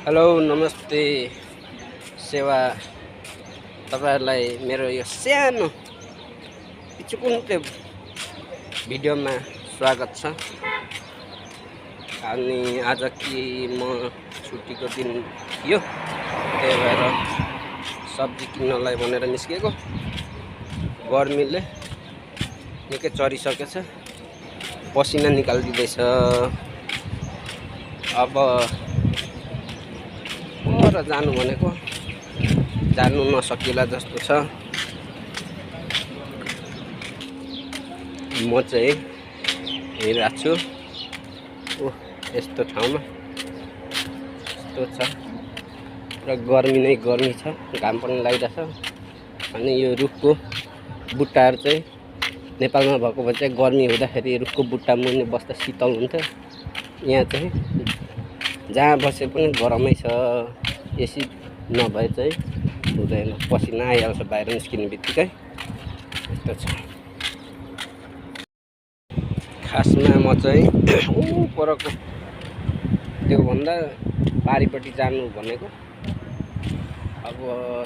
Hello नमस्ते सेवा तपाईहरुलाई मेरो यो सानो पिचुकुन्टे भिडियोमा स्वागत छ। अनि आज कि म छुट्टीको दिन थियो, त्यही भएर सब्जी किन्नलाई भनेर निस्केको। गर्मीले निकै चरिसकेछ, पसिना निकालिदिँदैछ। अब पर जानु भनेको जानु नसकिला जस्तो छ। म चाहिँ हिँडिरहेको छु यस्तो ठाउँमा, यस्तो छ र गर्मी नै गर्मी छ, घाम पनि लागिरहेछ। अनि यो रुखको बुट्टाहरू चाहिँ नेपालमा भएको भए चाहिँ गर्मी हुँदाखेरि रुखको बुट्टा मुनि बस्दा शीतल हुन्थ्यो। यहाँ चाहिँ जहाँ बसे पनि गरमै छ, एसी नभए चाहिँ हुँदैन, पसिना आइहाल्छ बाहिर निस्किने बित्तिकै। यस्तो छ। खासमा म चाहिँ परको त्योभन्दा पारिपट्टि जानु भनेको, अब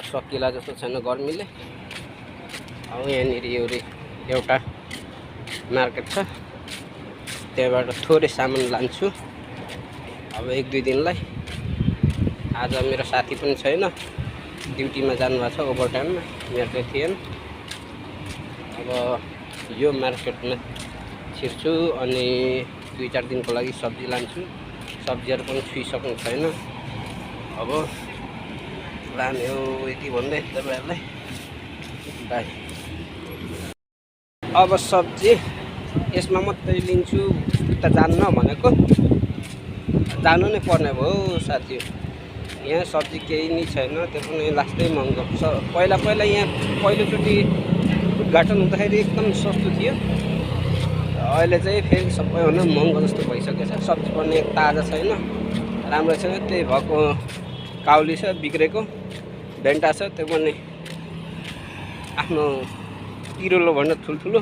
सकिला जस्तो छैन गर्मीले। अब यहाँनिर एउटा मार्केट छ, त्यहाँबाट थोरै सामान लान्छु अब 1-2 दिनलाई। आज मेरो साथी पनि छैन, ड्युटीमा जानुभएको छ ओभरटाइममा, मेरो चाहिँ थिएन। अब यो मार्केटमा छिर्छु अनि 2-4 दिनको लागि सब्जी लान्छु। सब्जीहरू पनि छुइसक्नु छैन, अब लाने हो यति भन्दै तपाईहरुलाई बाई। अब सब्जी यसमा मात्रै लिन्छु त जान्न भनेको, जानु नै पर्ने भयो साथी। यहाँ सब्जी केही नै छैन, त्यो पनि लास्टै महँगो छ। पहिला यहाँ पहिलोचोटि उद्घाटन हुँदाखेरि एकदम सस्तो थियो, अहिले चाहिँ फेरि सबैभन्दा महँगो जस्तो भइसकेको छ। सब्जी पनि ताजा छैन, राम्रो छैन, त्यही भएको काउली छ बिग्रेको, भेन्टा छ त्यो पनि आफ्नो तिरोलो भन्दा ठुल्ठुलो,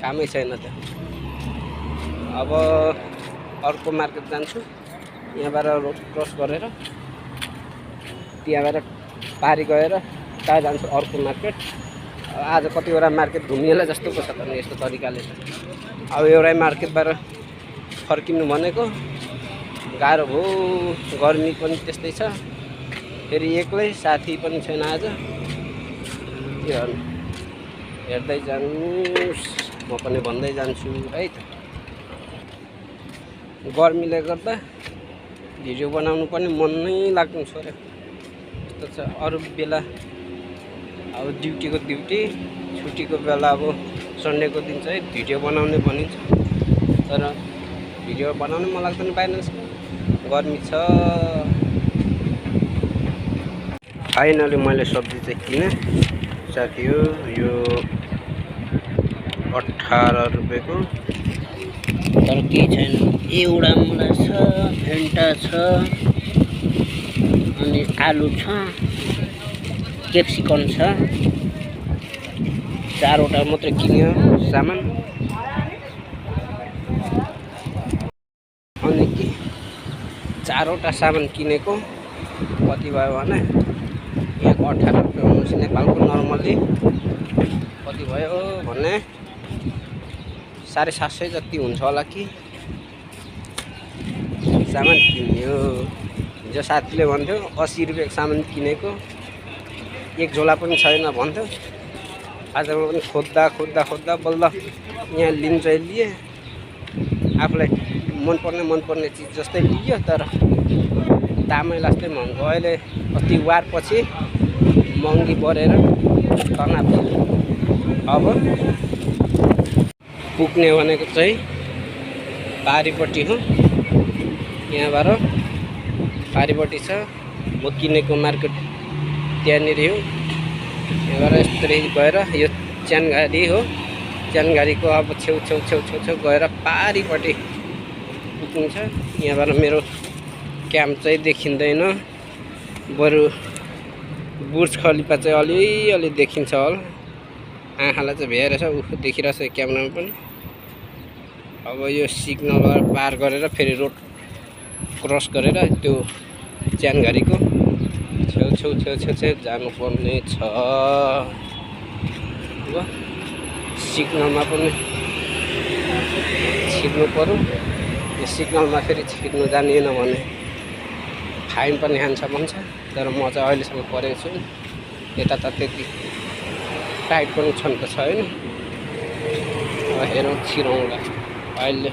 कामै छैन त्यो। अब अर्को मार्केट जान्छु, यहाँबाट रोड क्रस गरेर त्यहाँबाट पारी गएर कहाँ जान्छु अर्को मार्केट। आज कतिवटा मार्केट घुमिएला जस्तो पो छ त यस्तो तरिकाले। अब एउटै मार्केटबाट फर्किनु भनेको गाह्रो भयो, गर्मी पनि त्यस्तै छ, फेरि एक्लै, साथी पनि छैन आज। के गर्नु, हेर्दै जानुहोस्, म पनि भन्दै जान्छु है त। गर्मीले गर्दा भिडियो बनाउनु पनि मन नै लाग्नु छोड्यो, यस्तो छ। अरू बेला अब ड्युटीको ड्युटी, छुट्टीको बेला अब सन्डेको दिन चाहिँ भिडियो बनाउने भनिन्छ, तर भिडियो बनाउनु मन लाग्दैन बाहिर, गर्मी छ। फाइनली मैले सब्जी चाहिँ किनेँ साथी हो। यो 18 रुपियाँको, तर केही छैन। एउटा मुला छ, भेन्टा छ, अनि आलु छ, क्याप्सिकम छ। 4वटा मात्रै किन्यो सामान। अनि के 4वटा सामान किनेको कति भयो भने यहाँको 18 रुपियाँ हुनुहुन्छ, नेपालको नर्मल्ली कति भयो भने 750 जति हुन्छ होला कि सामान किन्यो। हिजो साथीले भन्थ्यो 80 रुपियाँको सामान किनेको, एक झोला पनि छैन भन्थ्यो। आज म पनि खोज्दा बल्ल यहाँ लिन चाहिँ लिएँ। आफूलाई मनपर्ने चिज जस्तै लियो, तर दामै लास्टै महँगो। अहिले कति वारपछि महँगी बढेर तनाव। अब पुग्ने भनेको चाहिँ पारिपट्टि हो, यहाँबाट पारिपट्टि छ। म किनेको मार्केट त्यहाँनिर हो। यहाँबाट यस्तरी गएर यो च्यानघारी हो, च्यानघारीको अब छेउ गएर पारिपट्टि पुग्नुहुन्छ। यहाँबाट मेरो क्याम्प चाहिँ देखिँदैन, बरु बुर्ज खलिफा चाहिँ अलिअलि देखिन्छ होला। आँखालाई चाहिँ भेरेछ, देखिरहेछ क्यामेरामा पनि। अब यो सिग्नलबाट पार गरेर फेरि रोड क्रस गरेर त्यो च्यानघारीको छेउ जानुपर्ने छ। सिग्नलमा पनि छिर्नु पर्यो। यो सिग्नलमा फेरि छिर्नु जानिएन भने फाइन पनि हान्छ भन्छ। तर म चाहिँ अहिलेसम्म परेको छु। यता त त्यति टाइट पनि छन् त छैन। हेरौँ छिरौँला। अहिले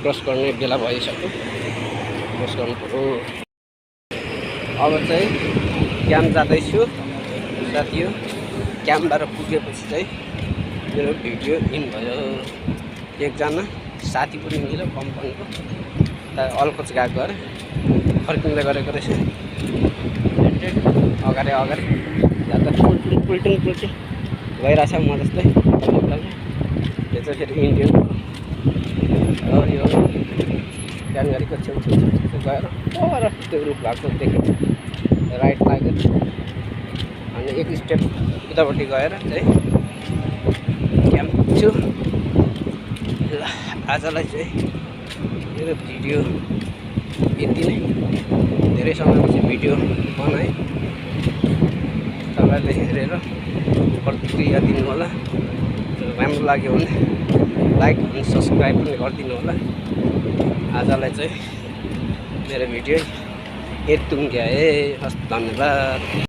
क्रस गर्ने बेला भइसक्यो। क्रस गर्नु पर्यो। अब चाहिँ क्याम्प जाँदैछु साथी हो। क्याम्पबाट पुगेपछि चाहिँ मेरो भिडियो इन भयो। एकजना साथी पनि मिल्यो कम्पनीको अलकोच गएको अरे फर्किँदै गरेको रहेछ। अगाडि जाँदा पुल्टिङ गइरहेछ म जस्तै। यो चाहिँ फेरि इन्डियन हो। यो च्यानघारीको छेउ गएर पर त्यो रुख भएको देख्यो राइट लाग्यो। अनि एक स्टेप उतापट्टि गएर चाहिँ क्याम्प पुग्छु। ल आजलाई चाहिँ मेरो भिडियो यति नै। धेरै समयपछि भिडियो बनाएँ। तपाईँहरूले हेरेर प्रतिक्रिया दिनु होला। राम्रो लाग्यो भने लाइक अनि सब्सक्राइब पनि गरिदिनु होला। आजलाई चाहिँ मेरो भिडियो यति टुङ्ग्याए। हस् धन्यवाद।